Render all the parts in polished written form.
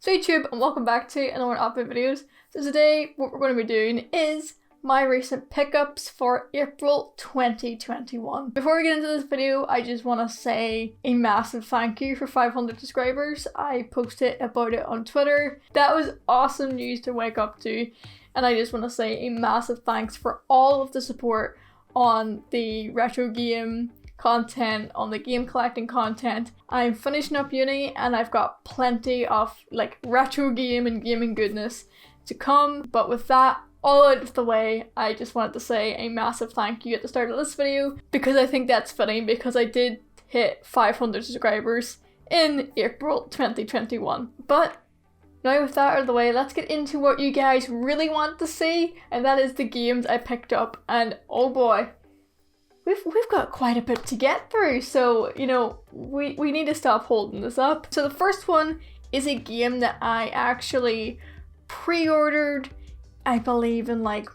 So YouTube, and welcome back to another update videos. So today, what we're going to be doing is my recent pickups for April 2021. Before we get into this video, I just want to say a massive thank you for 500 subscribers. I posted about it on Twitter. That was awesome news to wake up to, and I just want to say a massive thanks for all of the support on the retro game content, on the game collecting content. I'm finishing up uni and I've got plenty of like retro game and gaming goodness to come, but with that all out of the way, I just wanted to say a massive thank you at the start of this video because I think that's fitting because I did hit 500 subscribers in April 2021. But now with that out of the way, let's get into what you guys really want to see, and that is the games I picked up. And oh boy, we've got quite a bit to get through, so you know we need to stop holding this up. So the first one is a game that I actually pre-ordered, I believe in like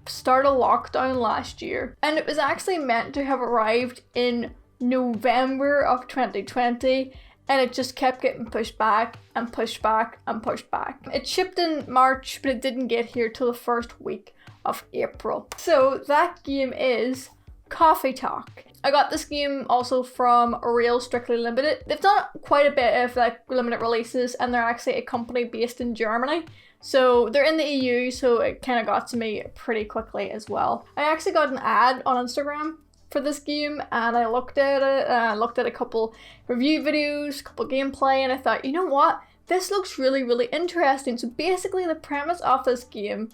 start of lockdown last year, and it was actually meant to have arrived in November of 2020, and it just kept getting pushed back and pushed back and pushed back. It shipped in March, but it didn't get here till the first week of April. So that game is Coffee Talk. I got this game also from Real Strictly Limited. They've done quite a bit of like limited releases, and they're actually a company based in Germany. So they're in the EU, so it kind of got to me pretty quickly as well. I actually got an ad on Instagram for this game, and I looked at it, and I looked at a couple review videos, a couple gameplay, and I thought, you know what? This looks really interesting. So basically the premise of this game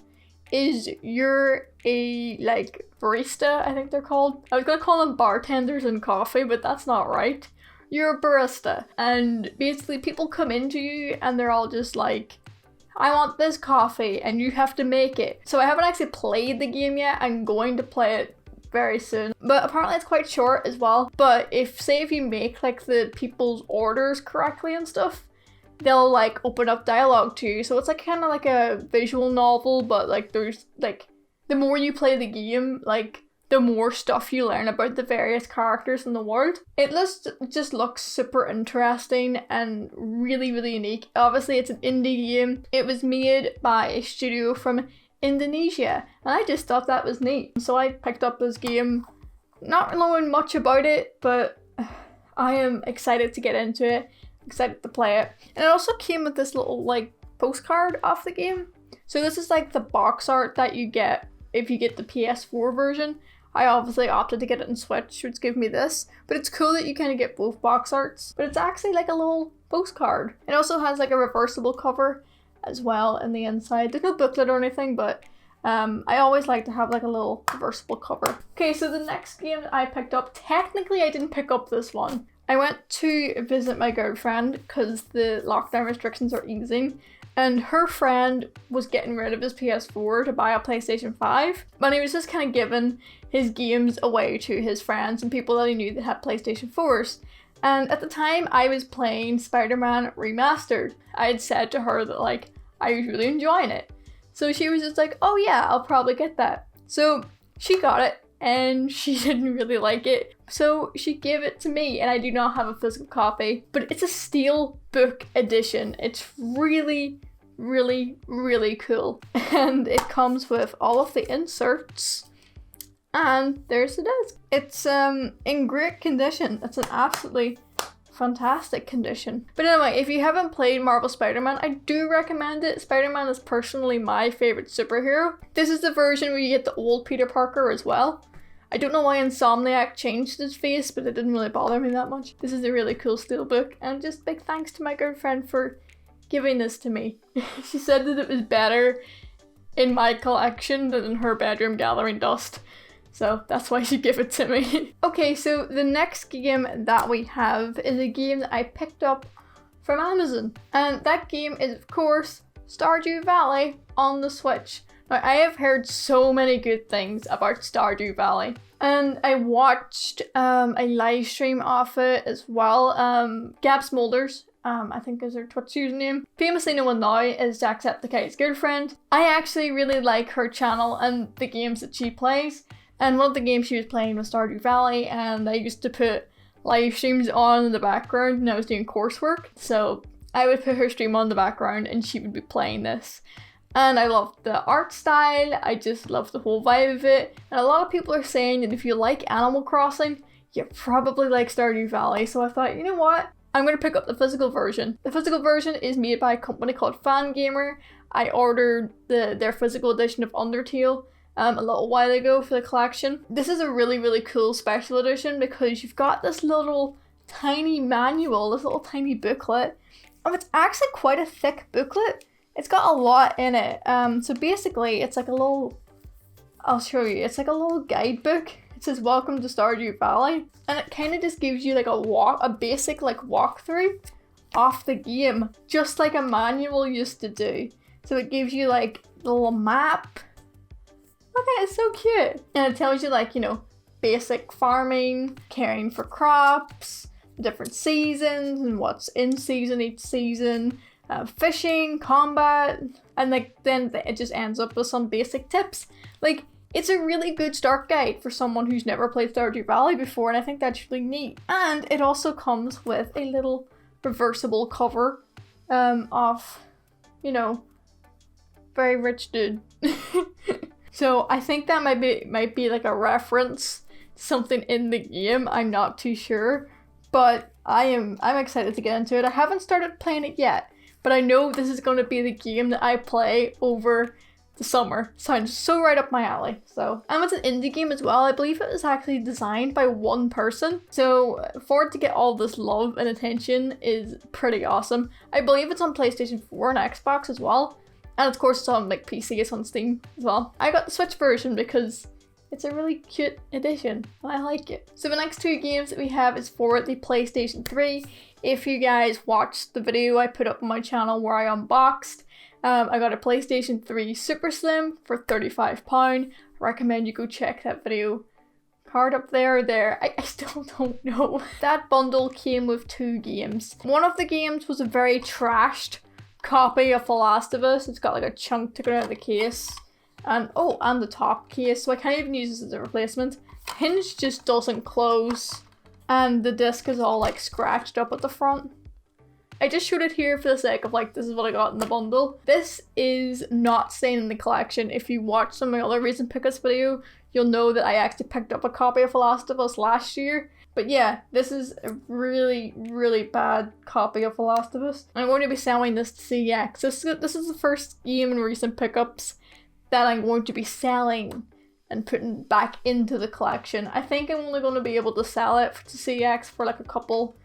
is you're a like barista, I think they're called. I was gonna call them bartenders in coffee, but that's not right. You're a barista, and basically people come into you and they're all just like, I want this coffee and you have to make it. So I haven't actually played the game yet. I'm going to play it very soon, but apparently it's quite short as well. But if you make like the people's orders correctly and stuff, they'll like open up dialogue to you. So it's like kind of like a visual novel, but like there's like the more you play the game, like the more stuff you learn about the various characters in the world. It just looks super interesting and really unique. Obviously it's an indie game. It was made by a studio from Indonesia, and I just thought that was neat. So I picked up this game, not knowing much about it, but I am excited to get into it, excited to play it. And it also came with this little like postcard of the game. So this is like the box art that you get if you get the PS4 version. I obviously opted to get it in Switch, which gave me this, but it's cool that you kind of get both box arts, but it's actually like a little postcard. It also has like a reversible cover as well in the inside. There's no booklet or anything, but I always like to have like a little reversible cover. Okay, so the next game that I picked up, technically I didn't pick up this one. I went to visit my girlfriend because the lockdown restrictions are easing, and her friend was getting rid of his PS4 to buy a PlayStation 5, and he was just kind of giving his games away to his friends and people that he knew that had PlayStation 4s. And at the time, I was playing SpiderMan Remastered. I had said to her that like, I was really enjoying it. So she was just like, oh yeah, I'll probably get that. So she got it, and she didn't really like it. So she gave it to me, and I do not have a physical copy, but it's a steelbook edition. It's really cool. And it comes with all of the inserts, and there's the disc. It's in great condition. It's an absolutely fantastic condition. But anyway, if you haven't played Marvel Spider-Man, I do recommend it. Spider-Man is personally my favorite superhero. This is the version where you get the old Peter Parker as well. I don't know why Insomniac changed his face, but it didn't really bother me that much. This is a really cool steelbook, and just big thanks to my girlfriend for giving this to me. She said that it was better in my collection than in her bedroom gathering dust. So that's why she gave it to me. Okay, so the next game that we have is a game that I picked up from Amazon. And that game is, of course, Stardew Valley on the Switch. Now, I have heard so many good things about Stardew Valley. And I watched a live stream of it as well. Gab Smolders, I think is her Twitch username, famously known now as Jacksepticeye's girlfriend. I actually really like her channel and the games that she plays. And one of the games she was playing was Stardew Valley, and I used to put live streams on in the background when I was doing coursework. So I would put her stream on the background and she would be playing this. And I love the art style, I just love the whole vibe of it. And a lot of people are saying that if you like Animal Crossing, you probably like Stardew Valley. So I thought, you know what? I'm going to pick up the physical version. The physical version is made by a company called Fangamer. I ordered their physical edition of Undertale a little while ago for the collection. This is a really, really cool special edition because you've got this little tiny manual, this little tiny booklet. And it's actually quite a thick booklet. It's got a lot in it. So basically it's like a little, I'll show you, it's like a little guidebook. It says welcome to Stardew Valley. And it kind of just gives you like a basic like walkthrough off the game, just like a manual used to do. So it gives you like the little map. Look at it, it's so cute. And it tells you like, you know, basic farming, caring for crops, different seasons and what's in season each season, fishing, combat, and like then it just ends up with some basic tips. Like, it's a really good start guide for someone who's never played Stardew Valley before, and I think that's really neat. And it also comes with a little reversible cover of, you know, very rich dude. So I think that might be like a reference to something in the game. I'm not too sure, but I'm excited to get into it. I haven't started playing it yet, but I know this is going to be the game that I play over the summer. Sounds so right up my alley. So, and it's an indie game as well. I believe it was actually designed by one person. So for it to get all this love and attention is pretty awesome. I believe it's on PlayStation 4 and Xbox as well. And of course it's on like PC, it's on Steam as well. I got the Switch version because it's a really cute edition. I like it. So the next two games that we have is for the PlayStation 3. If you guys watched the video I put up on my channel where I unboxed, I got a PlayStation 3 Super Slim for £35. I recommend you go check that video. Card up there or there. I still don't know. That bundle came with two games. One of the games was a very trashed copy of The Last of Us. It's got like a chunk taken out of the case. And oh, and the top case. So I can't even use this as a replacement. Hinge just doesn't close. And the disc is all like scratched up at the front. I just showed it here for the sake of like, this is what I got in the bundle. This is not staying in the collection. If you watch some of my other recent pickups video, you'll know that I actually picked up a copy of The Last of Us last year. But yeah, this is a really, really bad copy of The Last of Us. I'm going to be selling this to CX. This is the first game in recent pickups that I'm going to be selling and putting back into the collection. I think I'm only going to be able to sell it to CX for like a couple.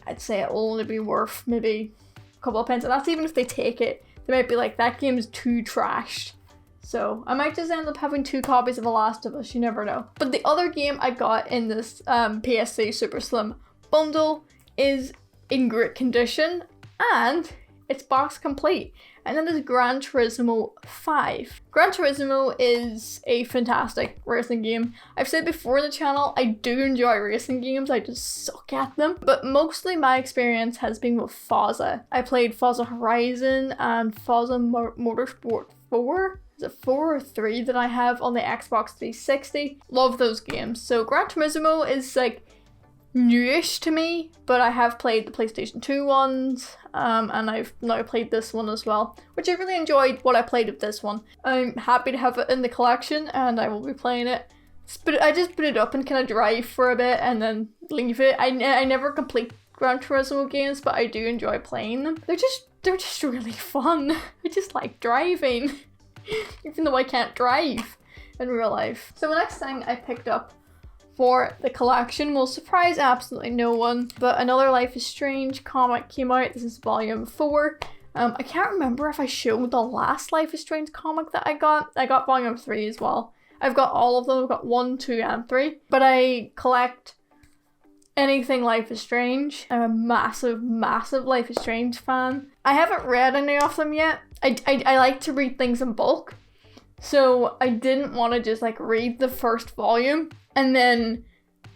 I'd say it will only be worth maybe a couple of pence, and that's even if they take it. They might be like, that game is too trashed. So I might just end up having two copies of The Last of Us, you never know. But the other game I got in this PS3 Super Slim bundle is in great condition, and it's box complete. And that is Gran Turismo 5. Gran Turismo is a fantastic racing game. I've said before on the channel, I do enjoy racing games, I just suck at them. But mostly my experience has been with Forza. I played Forza Horizon and Forza Motorsport 4. Is it 4 or 3 that I have on the Xbox 360? Love those games. So Gran Turismo is like newish to me, but I have played the PlayStation 2 ones, and I've now played this one as well, which I really enjoyed what I played of this one. I'm happy to have it in the collection, and I will be playing it. But I just put it up and kind of drive for a bit and then leave it. I never complete Gran Turismo games, but I do enjoy playing them. They're just really fun. I just like driving, even though I can't drive in real life. So the next thing I picked up for the collection will surprise absolutely no one, but another Life is Strange comic came out. This is volume 4. I can't remember if I showed the last Life is Strange comic that I got. I got volume 3 as well. I've got all of them. I've got 1, 2, and 3. But I collect anything Life is Strange. I'm a massive, massive Life is Strange fan. I haven't read any of them yet. I like to read things in bulk. So I didn't want to just like read the first volume and then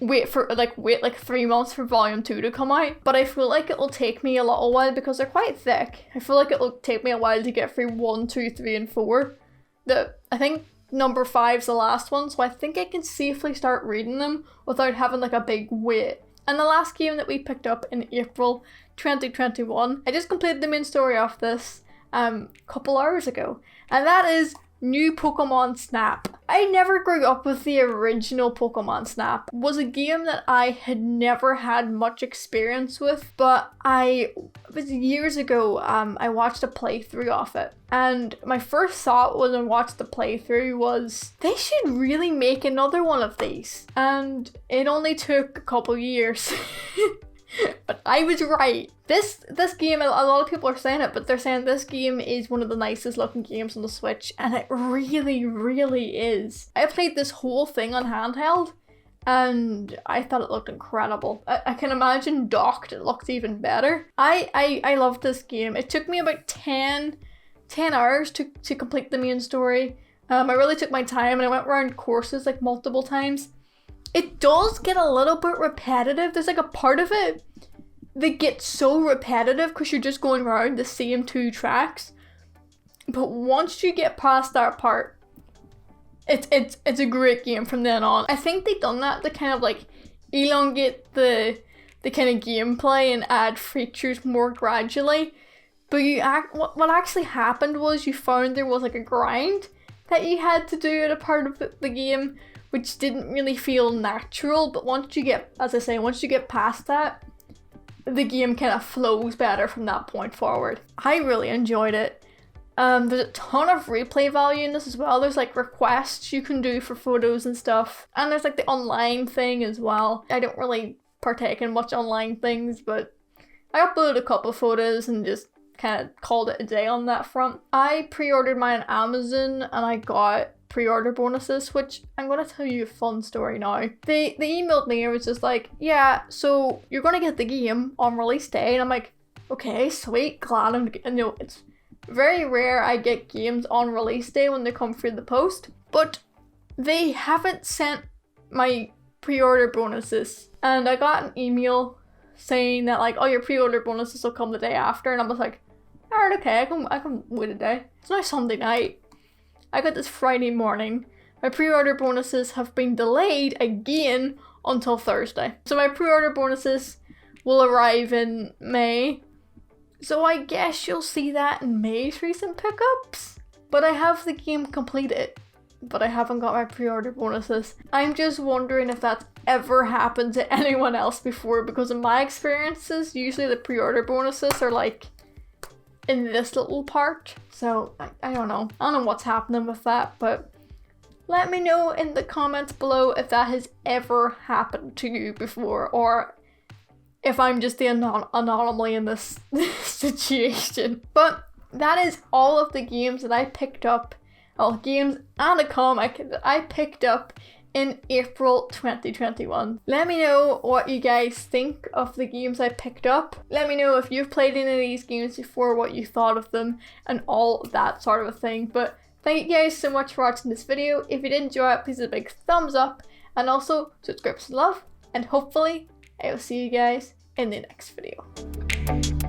wait like 3 months for volume 2 to come out. But I feel like it'll take me a little while because they're quite thick. I feel like it'll take me a while to get through 1, 2, 3, and 4. I think number 5's the last one, so I think I can safely start reading them without having like a big wait. And the last game that we picked up in April 2021, I just completed the main story of this a couple hours ago, and that is New Pokemon Snap. I never grew up with the original Pokemon Snap. It was a game that I had never had much experience with, but it was years ago, I watched a playthrough of it. And my first thought when I watched the playthrough was, they should really make another one of these. And it only took a couple years. But I was right. This game, a lot of people are saying it, but they're saying this game is one of the nicest looking games on the Switch, and it really, really is. I played this whole thing on handheld, and I thought it looked incredible. I can imagine docked, it looks even better. I loved this game. It took me about 10 hours to complete the main story. I really took my time, and I went around courses like multiple times. It does get a little bit repetitive. There's like a part of it that gets so repetitive because you're just going around the same 2 tracks. But once you get past that part, it's a great game from then on. I think they've done that to kind of like elongate the kind of gameplay and add features more gradually. But what actually happened was you found there was like a grind that you had to do at a part of the game, which didn't really feel natural, but once you get past that, the game kind of flows better from that point forward. I really enjoyed it. There's a ton of replay value in this as well. There's like requests you can do for photos and stuff, and there's like the online thing as well. I don't really partake in much online things, but I uploaded a couple of photos and just kind of called it a day on that front. I pre-ordered mine on Amazon and I got pre-order bonuses, which I'm gonna tell you a fun story now. They emailed me and was just like, yeah, so you're gonna get the game on release day, and I'm like, okay, sweet, glad it's very rare I get games on release day when they come through the post, but they haven't sent my pre-order bonuses, and I got an email saying that like, oh, your pre-order bonuses will come the day after, and I was like, alright, okay, I can wait a day. It's now Sunday night. I got this Friday morning. My pre-order bonuses have been delayed again until Thursday. So my pre-order bonuses will arrive in May. So I guess you'll see that in May's recent pickups. But I have the game completed, but I haven't got my pre-order bonuses. I'm just wondering if that's ever happened to anyone else before, because in my experiences, usually the pre-order bonuses are like in this little part. So I don't know. I don't know what's happening with that, but let me know in the comments below if that has ever happened to you before, or if I'm just the anomaly in this situation. But that is all of the games that I picked up, all games and a comic that I picked up in April 2021. Let me know what you guys think of the games I picked up. Let me know if you've played any of these games before, what you thought of them, and all that sort of a thing. But thank you guys so much for watching this video. If you did enjoy it, please give it a big thumbs up, and also subscribe to love, and hopefully I will see you guys in the next video.